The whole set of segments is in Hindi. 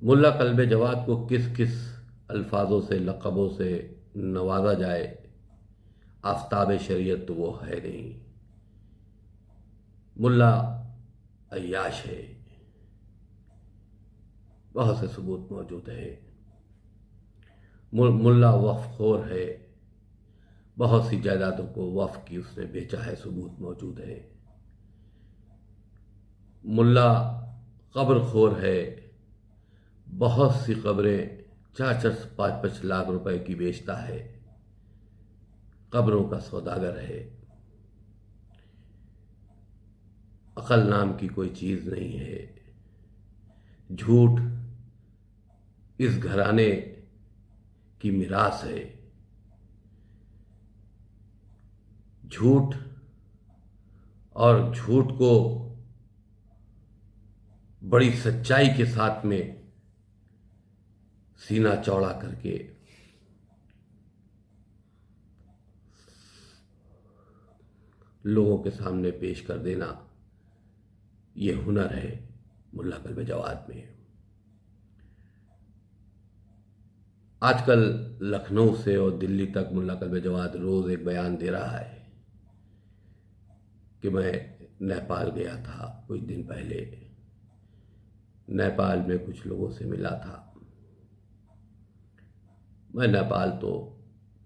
मुल्ला कल्ब जवाद को किस किस अल्फाजों से लक़बों से नवाजा जाए, आफताब शरीयत तो वो है नहीं। मुल्ला अय्याश है, बहुत से सबूत मौजूद है। मुल्ला वफ़खोर है, बहुत सी जायदादों को वफ़ की उसने बेचा है, सबूत मौजूद है। मुल्ला कब्रखोर है, बहुत सी कब्रें 4-4 5-5 लाख रुपए की बेचता है, कब्रों का सौदागर है। अकल नाम की कोई चीज़ नहीं है। झूठ इस घराने की मिरास है। झूठ और झूठ को बड़ी सच्चाई के साथ में सीना चौड़ा करके लोगों के सामने पेश कर देना, ये हुनर है मुल्ला कल्ब जवाद में। आजकल लखनऊ से और दिल्ली तक मुल्ला कल्ब जवाद रोज़ एक बयान दे रहा है कि मैं नेपाल गया था कुछ दिन पहले, नेपाल में कुछ लोगों से मिला था। मैं नेपाल तो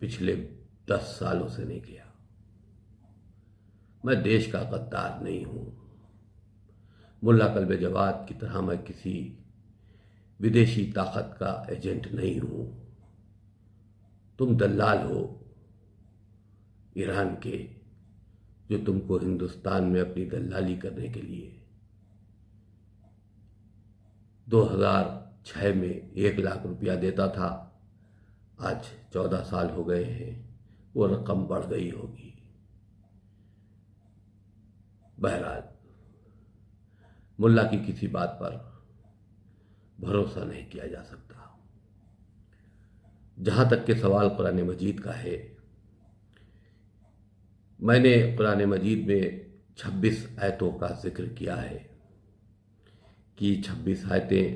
पिछले 10 सालों से नहीं गया। मैं देश का गद्दार नहीं हूँ। मुल्ला कल्ब जवाद की तरह मैं किसी विदेशी ताकत का एजेंट नहीं हूँ। तुम दल्लाल हो ईरान के, जो तुमको हिंदुस्तान में अपनी दल्लाली करने के लिए 2006 में 1 लाख रुपया देता था। आज 14 साल हो गए हैं, वो रकम बढ़ गई होगी। बहरहाल मुल्ला की किसी बात पर भरोसा नहीं किया जा सकता। जहां तक के सवाल कुरान मजीद का है, मैंने कुरान मजीद में 26 आयतों का जिक्र किया है कि 26 आयतें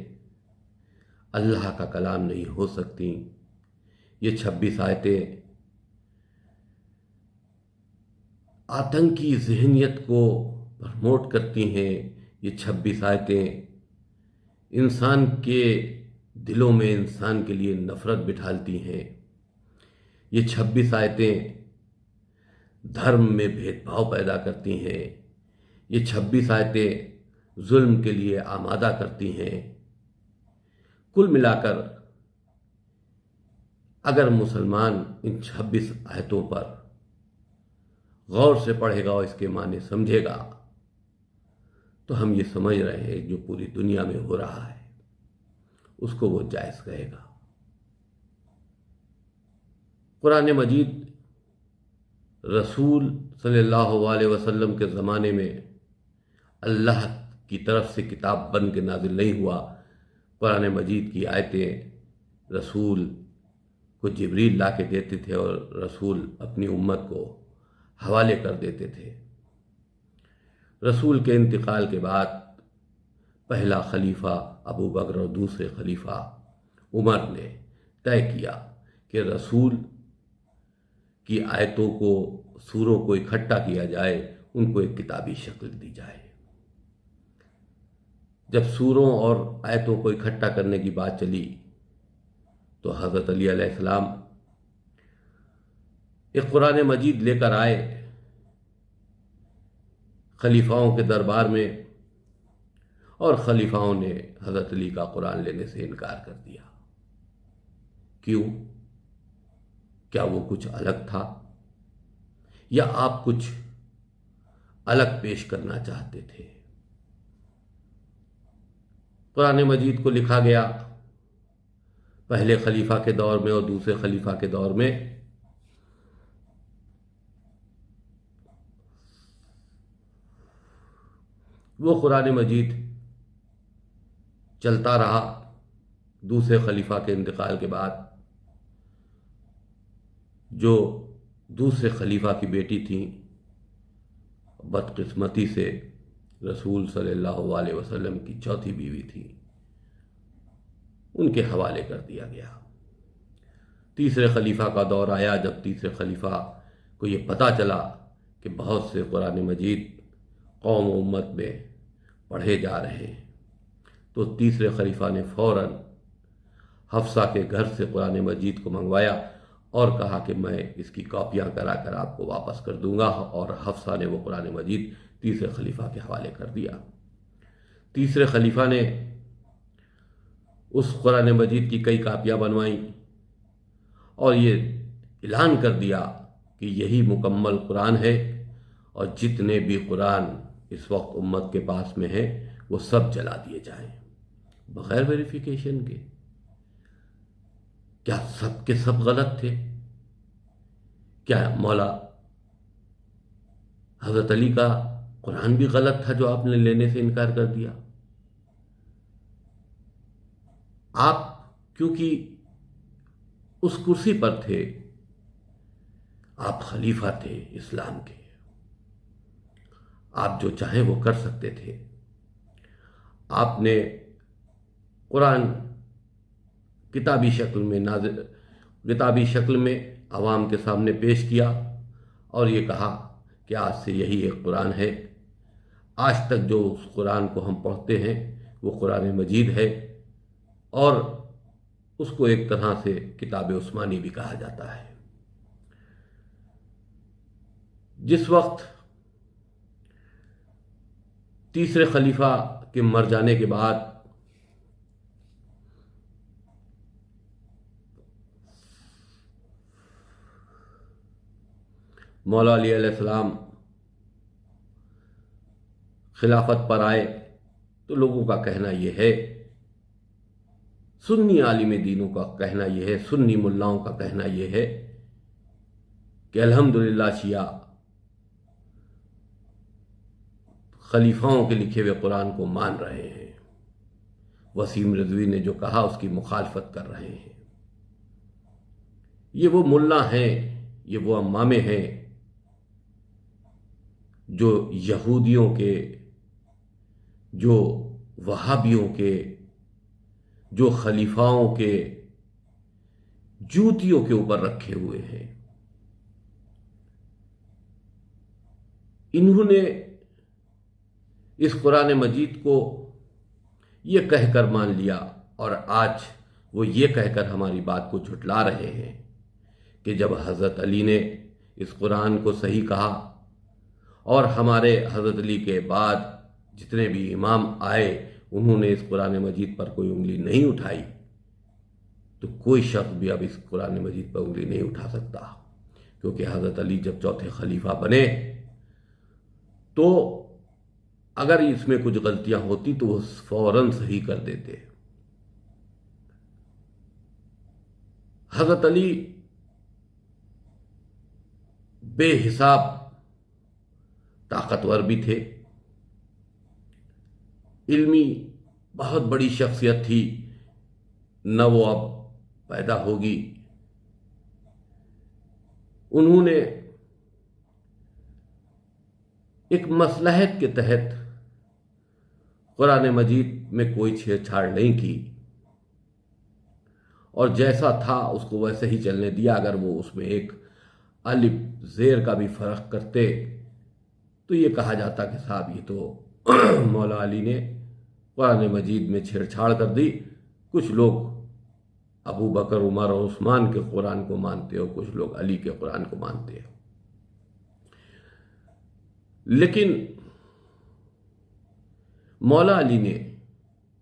अल्लाह का कलाम नहीं हो सकती। ये 26 आयतें आतंकी जहनियत को प्रमोट करती हैं। ये 26 आयतें इंसान के दिलों में इंसान के लिए नफरत बिठालती हैं। ये 26 आयतें धर्म में भेदभाव पैदा करती हैं। ये 26 आयतें जुल्म के लिए आमादा करती हैं। कुल मिलाकर अगर मुसलमान इन 26 आयतों पर गौर से पढ़ेगा और इसके माने समझेगा, तो हम ये समझ रहे हैं जो पूरी दुनिया में हो रहा है उसको वो जायज़ कहेगा। कुरान मजीद रसूल सल्लल्लाहु अलैहि वसल्लम के ज़माने में अल्लाह की तरफ से किताब बन के नाजिल नहीं हुआ। कुरान मजीद की आयतें रसूल को जिब्रील ला के देते थे और रसूल अपनी उम्मत को हवाले कर देते थे। रसूल के इंतकाल के बाद पहला खलीफा अबू बकर और दूसरे खलीफा उमर ने तय किया कि रसूल की आयतों को, सूरों को इकट्ठा किया जाए, उनको एक किताबी शक्ल दी जाए। जब सूरों और आयतों को इकट्ठा करने की बात चली तो हज़रत अली अलैहिस्सलाम एक कुरान मजीद लेकर आए खलीफाओं के दरबार में, और खलीफाओं ने हज़रत अली का कुरान लेने से इनकार कर दिया। क्यों? क्या वो कुछ अलग था या आप कुछ अलग पेश करना चाहते थे? कुरान मजीद को लिखा गया पहले खलीफा के दौर में और दूसरे खलीफा के दौर में। वो कुरान मजीद चलता रहा। दूसरे खलीफा के इंतकाल के बाद जो दूसरे खलीफा की बेटी थी, बदकिस्मती से रसूल सल्लल्लाहु अलैहि वसल्लम की चौथी बीवी थी, उनके हवाले कर दिया गया। तीसरे खलीफा का दौर आया, जब तीसरे खलीफा को ये पता चला कि बहुत से कुरान मजीद कौम व उम्मत में पढ़े जा रहे हैं, तो तीसरे खलीफा ने फ़ौरन हफ्सा के घर से कुरान मजीद को मंगवाया और कहा कि मैं इसकी कॉपियाँ करा कर आपको वापस कर दूंगा, और हफ्सा ने वो कुरान मजीद तीसरे खलीफा के हवाले कर दिया। तीसरे खलीफा ने उस कुरान मजीद की कई कापियाँ बनवाईं और ये ऐलान कर दिया कि यही मुकम्मल कुरान है, और जितने भी कुरान इस वक्त उम्मत के पास में हैं वो सब जला दिए जाएं, बगैर वेरिफिकेशन के। क्या सब के सब गलत थे? क्या मौला हज़रत अली का कुरान भी गलत था जो आपने लेने से इनकार कर दिया? आप क्योंकि उस कुर्सी पर थे, आप खलीफा थे इस्लाम के, आप जो चाहें वो कर सकते थे। आपने कुरान किताबी शक्ल में आवाम के सामने पेश किया और ये कहा कि आज से यही एक कुरान है। आज तक जो उस कुरान को हम पढ़ते हैं वो कुरान मजीद है, और उसको एक तरह से किताब उस्मानी भी कहा जाता है। जिस वक्त तीसरे खलीफा के मर जाने के बाद मौला अली अलैहिस्सलाम खिलाफत पर आए, तो लोगों का कहना यह है, सुन्नी आलिम दीनों का कहना यह है, सुन्नी मुल्लाओं का कहना यह है कि अल्हम्दुलिल्लाह शिया खलीफाओं के लिखे हुए कुरान को मान रहे हैं। वसीम रिजवी ने जो कहा उसकी मुखालफत कर रहे हैं। ये वो मुल्ला हैं, ये वो अम्मामे हैं जो यहूदियों के, जो वहाबियों के, जो खलीफाओं के जूतियों के ऊपर रखे हुए हैं। इन्होंने इस कुरान मजीद को ये कहकर मान लिया, और आज वो ये कहकर हमारी बात को झुठला रहे हैं कि जब हज़रत अली ने इस कुरान को सही कहा और हमारे हज़रत अली के बाद जितने भी इमाम आए उन्होंने इस कुरान मजीद पर कोई उंगली नहीं उठाई, तो कोई शख्स भी अब इस कुरान मजीद पर उंगली नहीं उठा सकता। क्योंकि हज़रत अली जब चौथे खलीफा बने तो अगर इसमें कुछ गलतियां होती तो वो फौरन सही कर देते। हज़रत अली बेहिसाब ताकतवर भी थे, इल्मी बहुत बड़ी शख्सियत थी, न वो अब पैदा होगी। उन्होंने एक मसलहत के तहत कुरान मजीद में कोई छेड़छाड़ नहीं की, और जैसा था उसको वैसे ही चलने दिया। अगर वो उसमें एक अलिफ ज़ेर का भी फ़र्क करते तो ये कहा जाता कि साहब ये तो मौला अली ने कुरान मजीद में छेड़छाड़ कर दी। कुछ लोग अबू बकर, उमर और उस्मान के कुरान को मानते हो, कुछ लोग अली के कुरान को मानते हो। लेकिन मौला अली ने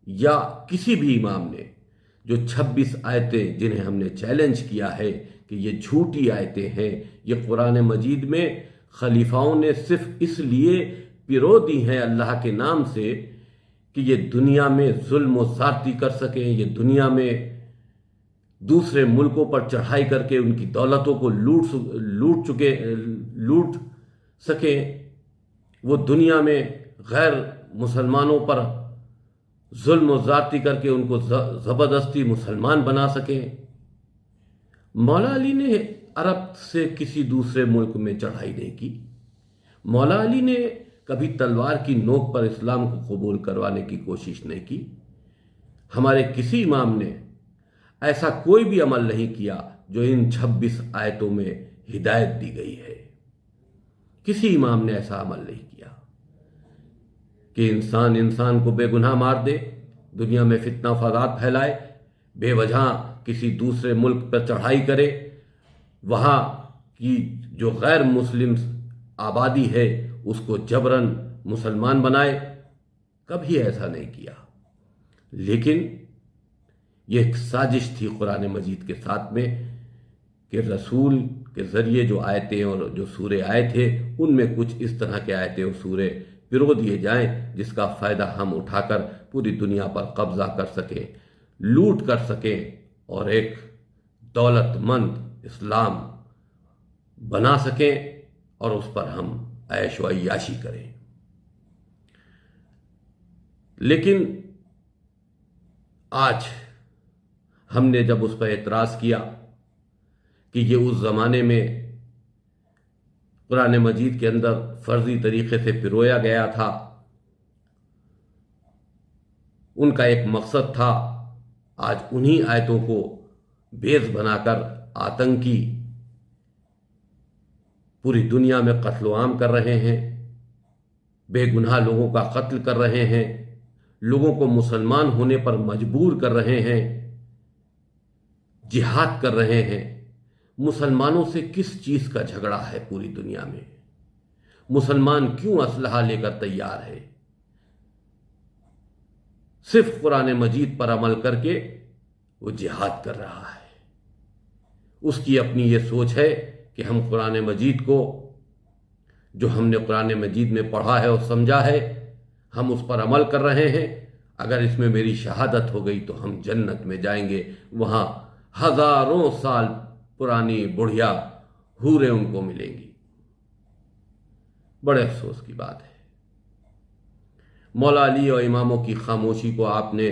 या किसी भी इमाम ने जो 26 आयतें जिन्हें हमने चैलेंज किया है कि ये झूठी आयतें हैं, ये कुरान मजीद में खलीफाओं ने सिर्फ इसलिए पिरो दी हैं अल्लाह के नाम से कि ये दुनिया में जुल्म और ज़्यादती कर सकें, ये दुनिया में दूसरे मुल्कों पर चढ़ाई करके उनकी दौलतों को लूट सकें, वो दुनिया में गैर मुसलमानों पर जुल्म और ज़्यादती करके उनको ज़बरदस्ती मुसलमान बना सकें। मौला अली ने अरब से किसी दूसरे मुल्क में चढ़ाई नहीं की। मौला अली ने कभी तलवार की नोक पर इस्लाम को कबूल करवाने की कोशिश नहीं की। हमारे किसी इमाम ने ऐसा कोई भी अमल नहीं किया जो इन 26 आयतों में हिदायत दी गई है। किसी इमाम ने ऐसा अमल नहीं किया कि इंसान इंसान को बेगुनाह मार दे, दुनिया में फितना फसाद फैलाए, बेवजह किसी दूसरे मुल्क पर चढ़ाई करे, वहाँ की जो गैर मुस्लिम आबादी है उसको जबरन मुसलमान बनाए। कभी ऐसा नहीं किया। लेकिन यह एक साजिश थी कुरान मजीद के साथ में कि रसूल के ज़रिए जो आयतें और जो सूरे आए थे उनमें कुछ इस तरह के आयतें और सूरे पिरो दिए जाएं जिसका फ़ायदा हम उठाकर पूरी दुनिया पर कब्ज़ा कर सकें, लूट कर सकें और एक दौलतमंद इस्लाम बना सकें और उस पर हम ऐश व अय्याशी करें। लेकिन आज हमने जब उस पर एतराज़ किया कि ये उस ज़माने में कुरान मजीद के अंदर फर्जी तरीके से पिरोया गया था, उनका एक मकसद था, आज उन्हीं आयतों को बेस बनाकर आतंकी पूरी दुनिया में कत्ल आम कर रहे हैं, बेगुनाह लोगों का कत्ल कर रहे हैं, लोगों को मुसलमान होने पर मजबूर कर रहे हैं, जिहाद कर रहे हैं। मुसलमानों से किस चीज का झगड़ा है पूरी दुनिया में? मुसलमान क्यों असलहा लेकर तैयार है? सिर्फ कुरान मजीद पर अमल करके वो जिहाद कर रहा है। उसकी अपनी ये सोच है कि हम कुरान मजीद को, जो हमने कुरान मजीद में पढ़ा है और समझा है, हम उस पर अमल कर रहे हैं। अगर इसमें मेरी शहादत हो गई तो हम जन्नत में जाएंगे, वहां हजारों साल पुरानी बुढ़िया हूरें उनको मिलेंगी। बड़े अफसोस की बात है। मौला अली और इमामों की खामोशी को आपने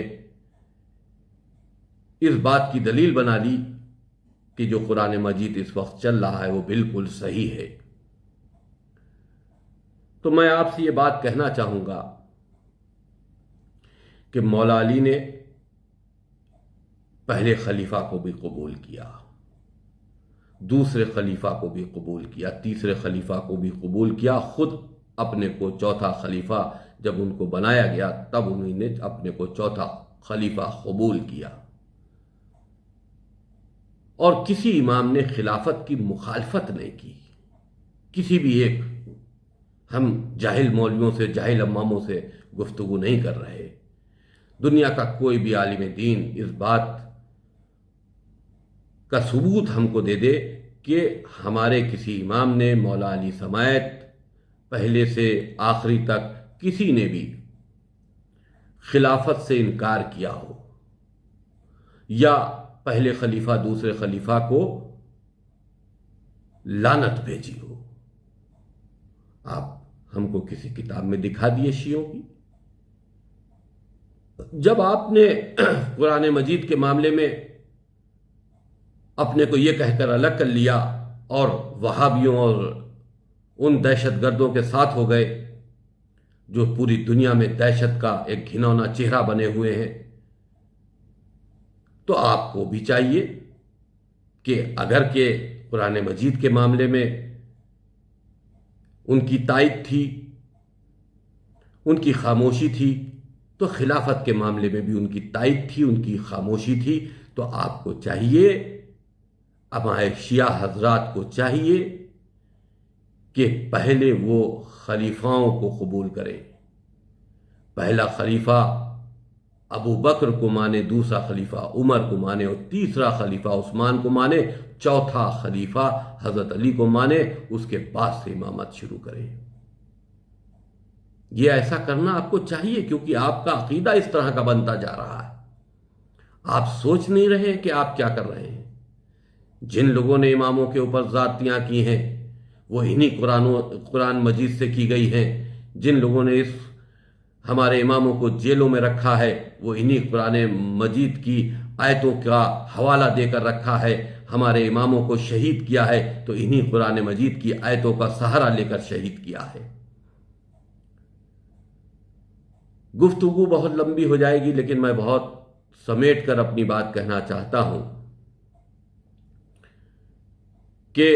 इस बात की दलील बना ली कि जो कुरान मजीद इस वक्त चल रहा है वो बिल्कुल सही है। तो मैं आपसे ये बात कहना चाहूंगा कि मौला अली ने पहले खलीफा को भी कबूल किया, दूसरे खलीफा को भी कबूल किया, तीसरे खलीफा को भी कबूल किया। खुद अपने को चौथा खलीफा जब उनको बनाया गया तब उन्होंने अपने को चौथा खलीफा कबूल किया। और किसी इमाम ने खिलाफत की मुखालफत नहीं की। किसी भी एक, हम जाहिल मौलवियों से, जाहिल इमामों से गुफ्तगू नहीं कर रहे। दुनिया का कोई भी आलिम दीन इस बात का सबूत हमको दे दे कि हमारे किसी इमाम ने, मौला अली समेत पहले से आखिरी तक किसी ने भी खिलाफत से इनकार किया हो या पहले खलीफा दूसरे खलीफा को लानत भेजी हो। आप हमको किसी किताब में दिखा दिए शियों की। जब आपने कुरान मजीद के मामले में अपने को यह कहकर अलग कर लिया और वहाबियों और उन दहशतगर्दों के साथ हो गए जो पूरी दुनिया में दहशत का एक घिनौना चेहरा बने हुए हैं, तो आपको भी चाहिए कि अगर के कुरान मजीद के मामले में उनकी तायद थी, उनकी खामोशी थी, तो खिलाफत के मामले में भी उनकी तायद थी, उनकी खामोशी थी। तो आपको चाहिए, हमारे शिया हजरात को चाहिए कि पहले वो खलीफाओं को कबूल करें। पहला खलीफा अबू बकर को माने, दूसरा खलीफा उमर को माने और तीसरा खलीफा उस्मान को माने, चौथा खलीफा हजरत अली को माने, उसके बाद से इमामत शुरू करें। यह ऐसा करना आपको चाहिए क्योंकि आपका अकीदा इस तरह का बनता जा रहा है। आप सोच नहीं रहे कि आप क्या कर रहे हैं। जिन लोगों ने इमामों के ऊपर ज़ातियाँ की हैं वो इन्हीं कुरान मजीद से की गई हैं। जिन लोगों ने इस हमारे इमामों को जेलों में रखा है वो इन्हीं कुरान मजीद की आयतों का हवाला देकर रखा है। हमारे इमामों को शहीद किया है तो इन्हीं कुरान मजीद की आयतों का सहारा लेकर शहीद किया है। गुफ्तगू बहुत लंबी हो जाएगी, लेकिन मैं बहुत समेट कर अपनी बात कहना चाहता हूं कि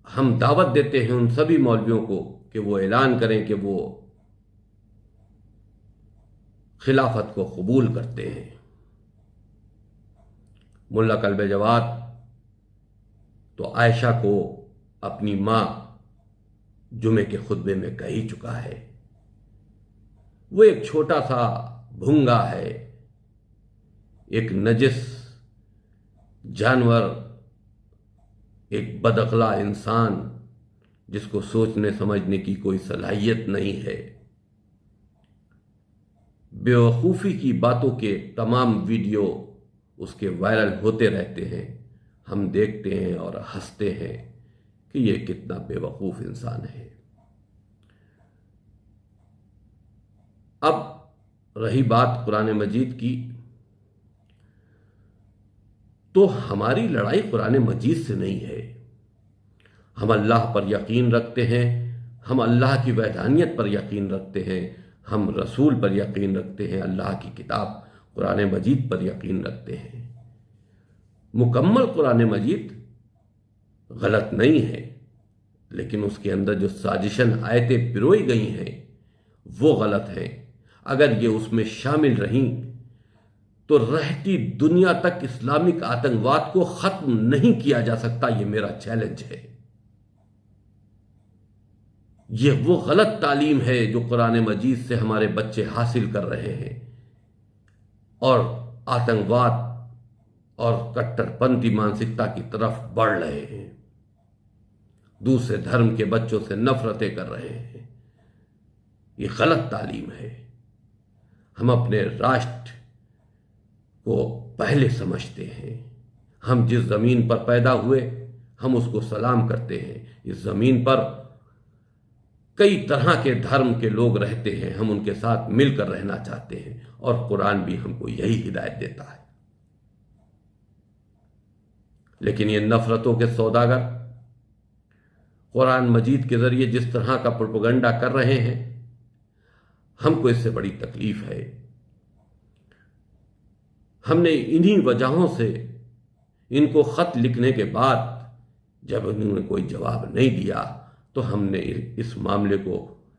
हम दावत देते हैं उन सभी मौलवियों को कि वो ऐलान करें कि वो खिलाफत को कबूल करते हैं। मुल्ला कल्बे जवाद तो आयशा को अपनी मां जुमे के खुतबे में कह ही चुका है। वो एक छोटा सा भूंगा है, एक नजिस जानवर, एक बदअक्ला इंसान जिसको सोचने समझने की कोई सलाहियत नहीं है। बेवकूफ़ी की बातों के तमाम वीडियो उसके वायरल होते रहते हैं। हम देखते हैं और हंसते हैं कि ये कितना बेवकूफ़ इंसान है। अब रही बात कुरान मजीद की, तो हमारी लड़ाई कुरान मजीद से नहीं है। हम अल्लाह पर यकीन रखते हैं, हम अल्लाह की वहदानियत पर यकीन रखते हैं, हम रसूल पर यकीन रखते हैं, अल्लाह की किताब कुरान मजीद पर यकीन रखते हैं। मुकम्मल कुरान मजीद गलत नहीं है, लेकिन उसके अंदर जो साजिशन आयतें पिरोई गई हैं वो गलत हैं। अगर ये उसमें शामिल रहीं तो रहती दुनिया तक इस्लामिक आतंकवाद को खत्म नहीं किया जा सकता। ये मेरा चैलेंज है। ये वो गलत तालीम है जो कुरान मजीद से हमारे बच्चे हासिल कर रहे हैं और आतंकवाद और कट्टरपंथी मानसिकता की तरफ बढ़ रहे हैं, दूसरे धर्म के बच्चों से नफरतें कर रहे हैं। ये गलत तालीम है। हम अपने राष्ट्र को पहले समझते हैं। हम जिस जमीन पर पैदा हुए हम उसको सलाम करते हैं। इस जमीन पर कई तरह के धर्म के लोग रहते हैं, हम उनके साथ मिलकर रहना चाहते हैं और कुरान भी हमको यही हिदायत देता है। लेकिन ये नफरतों के सौदागर कुरान मजीद के जरिए जिस तरह का प्रोपेगेंडा कर रहे हैं, हमको इससे बड़ी तकलीफ है। हमने इन्हीं वजहों से इनको खत लिखने के बाद जब उन्होंने कोई जवाब नहीं दिया तो हमने इस मामले को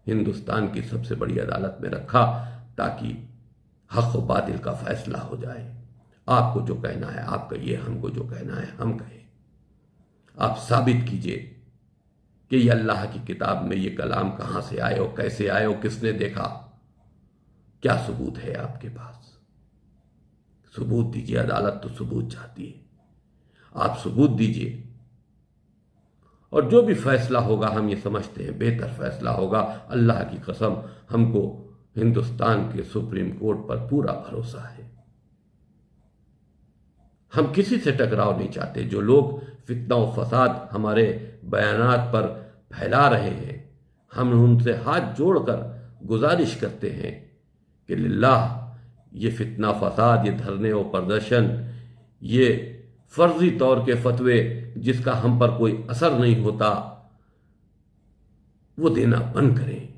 हिंदुस्तान की सबसे बड़ी अदालत में रखा ताकि हक व बातिल का फैसला हो जाए। आपको जो कहना है आप कहिए, हमको जो कहना है हम कहें। आप साबित कीजिए कि ये अल्लाह की किताब में ये कलाम कहां से आए और कैसे आए और किसने देखा। क्या सबूत है आपके पास? सबूत दीजिए। अदालत तो सबूत चाहती है, आप सबूत दीजिए और जो भी फैसला होगा हम ये समझते हैं बेहतर फैसला होगा। अल्लाह की कसम, हमको हिंदुस्तान के सुप्रीम कोर्ट पर पूरा भरोसा है। हम किसी से टकराव नहीं चाहते। जो लोग फितना और फसाद हमारे बयानात पर फैला रहे हैं, हम उनसे हाथ जोड़कर गुजारिश करते हैं कि लिल्लाह ये फितना फसाद, ये धरने और प्रदर्शन, ये फर्जी तौर के फतवे जिसका हम पर कोई असर नहीं होता, वो देना बंद करें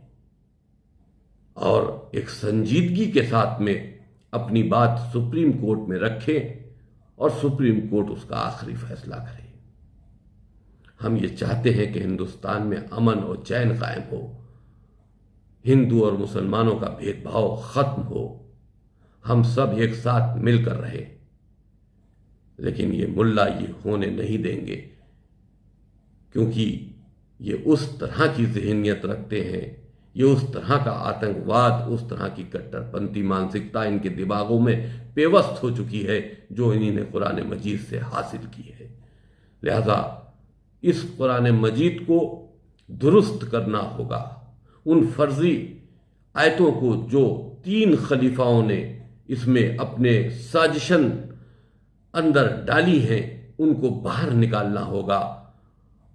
और एक संजीदगी के साथ में अपनी बात सुप्रीम कोर्ट में रखें और सुप्रीम कोर्ट उसका आखिरी फैसला करे। हम ये चाहते हैं कि हिंदुस्तान में अमन और चैन कायम हो, हिंदू और मुसलमानों का भेदभाव खत्म हो, हम सब एक साथ मिलकर रहे। लेकिन ये मुल्ला ये होने नहीं देंगे, क्योंकि ये उस तरह की ज़हनियत रखते हैं, ये उस तरह का आतंकवाद, उस तरह की कट्टरपंथी मानसिकता इनके दिमागों में पेवस्त हो चुकी है जो इन्होंने कुरान मजीद से हासिल की है। लिहाजा इस कुरान मजीद को दुरुस्त करना होगा। उन फर्जी आयतों को जो 3 खलीफाओं ने इसमें अपने साजिशन अंदर डाली हैं उनको बाहर निकालना होगा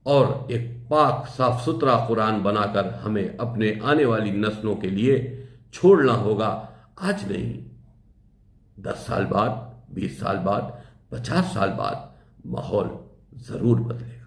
और एक पाक साफ सुथरा कुरान बनाकर हमें अपने आने वाली नस्लों के लिए छोड़ना होगा। आज नहीं, 10 साल बाद, 20 साल बाद, 50 साल बाद माहौल जरूर बदलेगा।